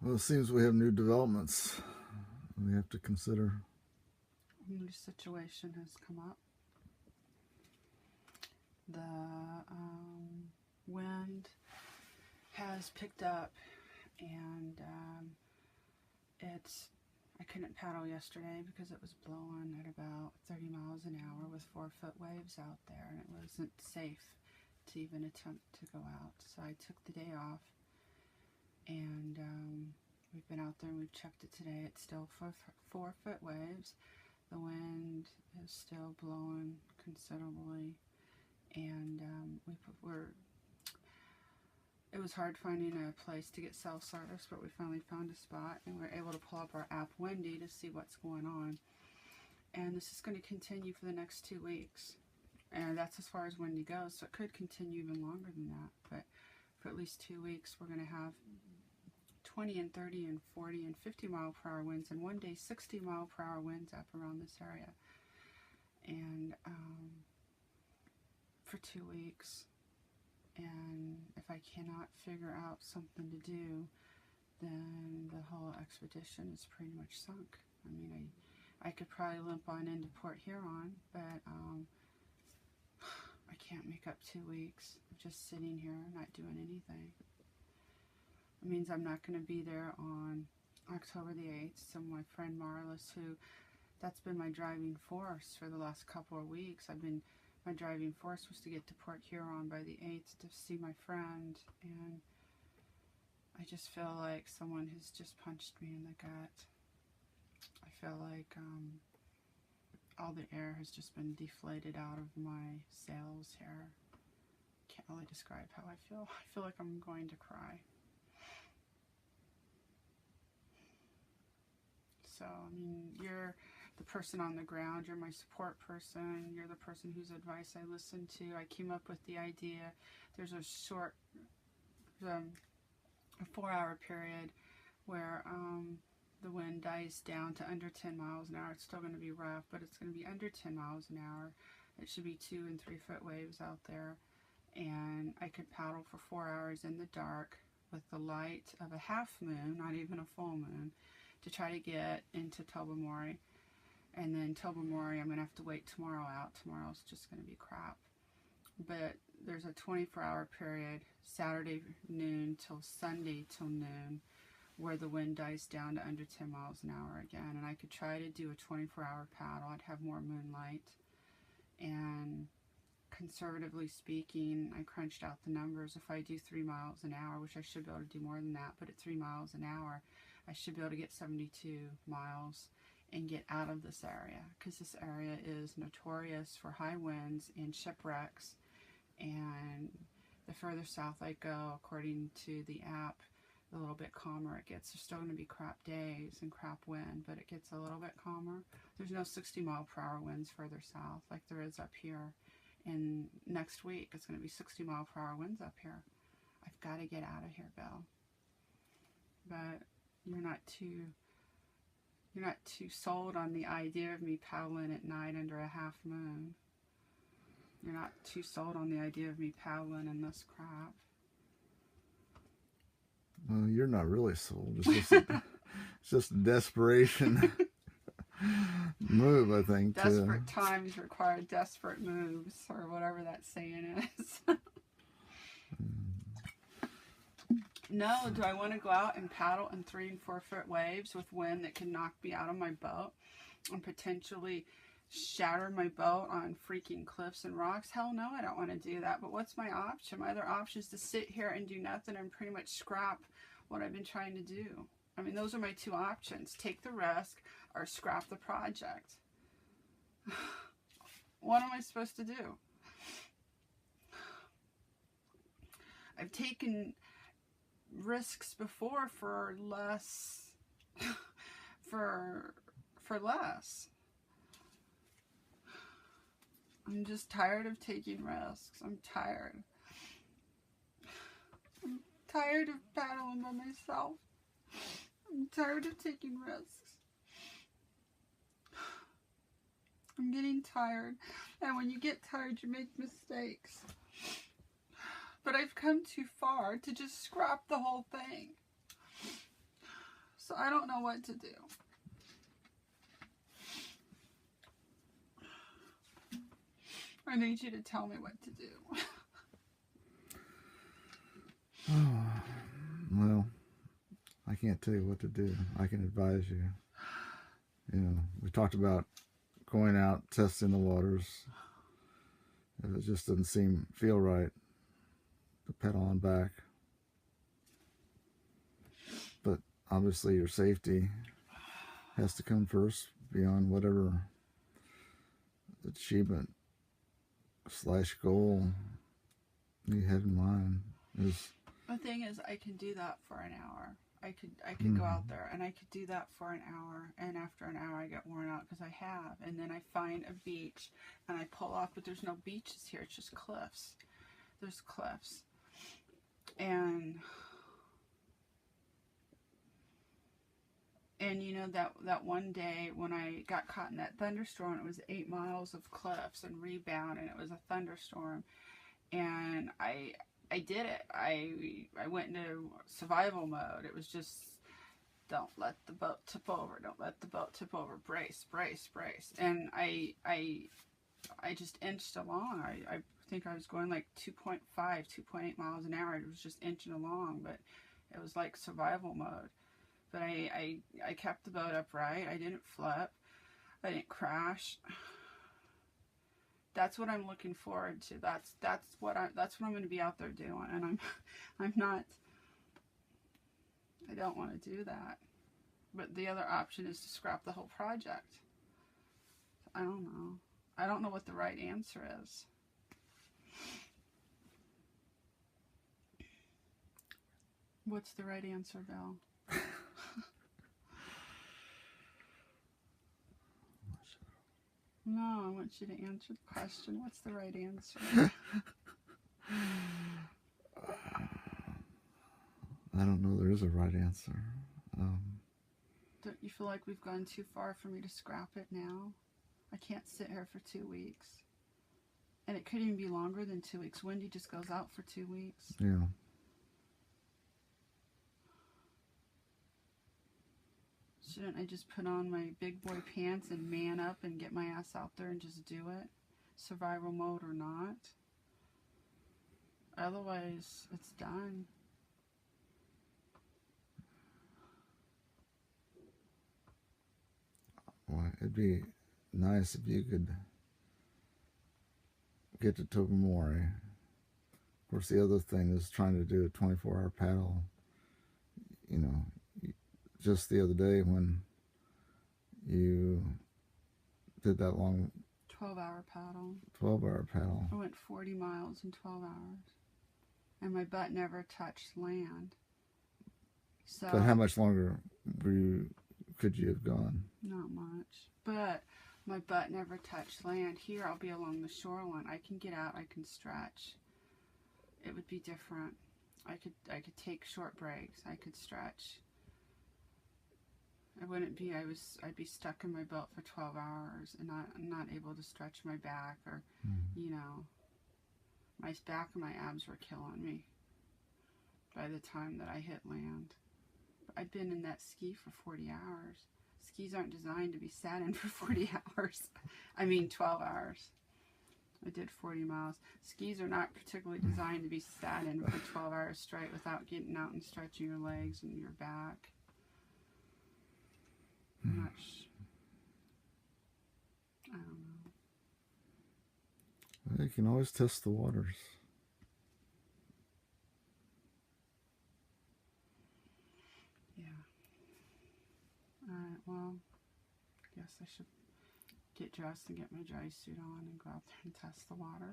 Well, it seems we have new developments we have to consider. A new situation has come up. The wind has picked up, and I couldn't paddle yesterday because it was blowing at about 30 miles an hour with 4-foot waves out there, and it wasn't safe to even attempt to go out. So I took the day off, and we've been out there and we've checked it today. It's still 4-foot waves. The wind is still blowing considerably, and it was hard finding a place to get cell service, but we finally found a spot, and we're able to pull up our app Windy to see what's going on. And this is going to continue for the next 2 weeks, and that's as far as windy goes, so it could continue even longer than that. But for at least 2 weeks, we're going to have 20 and 30 and 40 and 50 mile per hour winds, and one day 60 mile per hour winds up around this area. And for 2 weeks. And if I cannot figure out something to do, then the whole expedition is pretty much sunk. I mean, I could probably limp on into Port Huron, but I can't make up 2 weeks of just sitting here not doing anything. It means I'm not going to be there on October the 8th. So my friend Marlis, that's been my driving force for the last couple of weeks. My driving force was to get to Port Huron by the 8th to see my friend, and I just feel like someone has just punched me in the gut. I feel like all the air has just been deflated out of my sails here. Can't really describe how I feel. I feel like I'm going to cry. So, I mean, you're the person on the ground, you're my support person, you're the person whose advice I listen to. I came up with the idea. There's a short, a 4-hour period where the wind dies down to under 10 miles an hour. It's still going to be rough, but it's going to be under 10 miles an hour. It should be 2- and 3-foot waves out there. And I could paddle for 4 hours in the dark with the light of a half moon, not even a full moon, to try to get into Tobermory. And then Tobermory, I'm going to have to wait tomorrow out. Tomorrow's just going to be crap. But there's a 24-hour period, Saturday noon till Sunday till noon, where the wind dies down to under 10 miles an hour again. And I could try to do a 24-hour paddle. I'd have more moonlight. And conservatively speaking, I crunched out the numbers. If I do 3 miles an hour, which I should be able to do more than that, but at 3 miles an hour, I should be able to get 72 miles and get out of this area, because this area is notorious for high winds and shipwrecks. And the further south I go, according to the app, a little bit calmer it gets. There's still going to be crap days and crap wind, but it gets a little bit calmer. There's no 60 mile per hour winds further south like there is up here. And next week it's going to be 60 mile per hour winds up here. I've got to get out of here, Bill. But you're not too sold on the idea of me paddling at night under a half moon. You're not too sold on the idea of me paddling in this crap. Well, you're not really sold. It's just a desperation move, I think. Desperate times require desperate moves, or whatever that saying is. No, do I want to go out and paddle in 3- and 4-foot waves with wind that can knock me out of my boat and potentially shatter my boat on freaking cliffs and rocks? Hell no, I don't want to do that. But what's my option? My other option is to sit here and do nothing and pretty much scrap what I've been trying to do. I mean, those are my 2 options. Take the risk or scrap the project. What am I supposed to do? I've taken risks before for less, for less. I'm just tired of taking risks. I'm tired. I'm tired of paddling by myself. I'm tired of taking risks. I'm getting tired. And when you get tired, you make mistakes. But I've come too far to just scrap the whole thing. So I don't know what to do. I need you to tell me what to do. Oh, well, I can't tell you what to do. I can advise you. You know, we talked about going out, testing the waters. If it just doesn't feel right, to pedal on back. But obviously your safety has to come first beyond whatever achievement / goal you had in mind is. The thing is, I can do that for an hour. I could go out there and I could do that for an hour, and after an hour I get worn out because I have, and then I find a beach and I pull off, but there's no beaches here, it's just cliffs. There's cliffs. And you know, that one day when I got caught in that thunderstorm, it was 8 miles of cliffs and rebound, and it was a thunderstorm, and I did it. I went into survival mode. It was just, don't let the boat tip over. Don't let the boat tip over. Brace, brace, brace. And I just inched along. I think I was going like 2.5, 2.8 miles an hour. It was just inching along, but it was like survival mode. But I kept the boat upright. I didn't flip. I didn't crash. That's what I'm looking forward to. That's what I'm going to be out there doing, and I don't want to do that. But the other option is to scrap the whole project. I don't know. I don't know what the right answer is. What's the right answer, Bill? No, I want you to answer the question. What's the right answer? I don't know there is a right answer. Don't you feel like we've gone too far for me to scrap it now? I can't sit here for 2 weeks. And it could even be longer than 2 weeks. Wendy just goes out for 2 weeks. Yeah. Shouldn't I just put on my big boy pants and man up and get my ass out there and just do it? Survival mode or not? Otherwise, it's done. Well, it'd be nice if you could get to Tobermory. Of course, the other thing is trying to do a 24-hour paddle. You know, just the other day when you did that long 12-hour paddle. 12-hour paddle. I went 40 miles in 12 hours. And my butt never touched land. So, but how much longer could you have gone? Not much. But my butt never touched land. Here I'll be along the shoreline. I can get out, I can stretch. It would be different. I could take short breaks. I could stretch. I wouldn't be, I'd be stuck in my boat for 12 hours and not able to stretch my back, or, you know, my back and my abs were killing me by the time that I hit land. But I'd been in that ski for 40 hours. Skis aren't designed to be sat in for 40 hours. I mean 12 hours. I did 40 miles. Skis are not particularly designed to be sat in for 12 hours straight without getting out and stretching your legs and your back. Much. I don't know. Well, you can always test the waters. Yeah. Alright, well, I guess I should get dressed and get my dry suit on and go out there and test the water.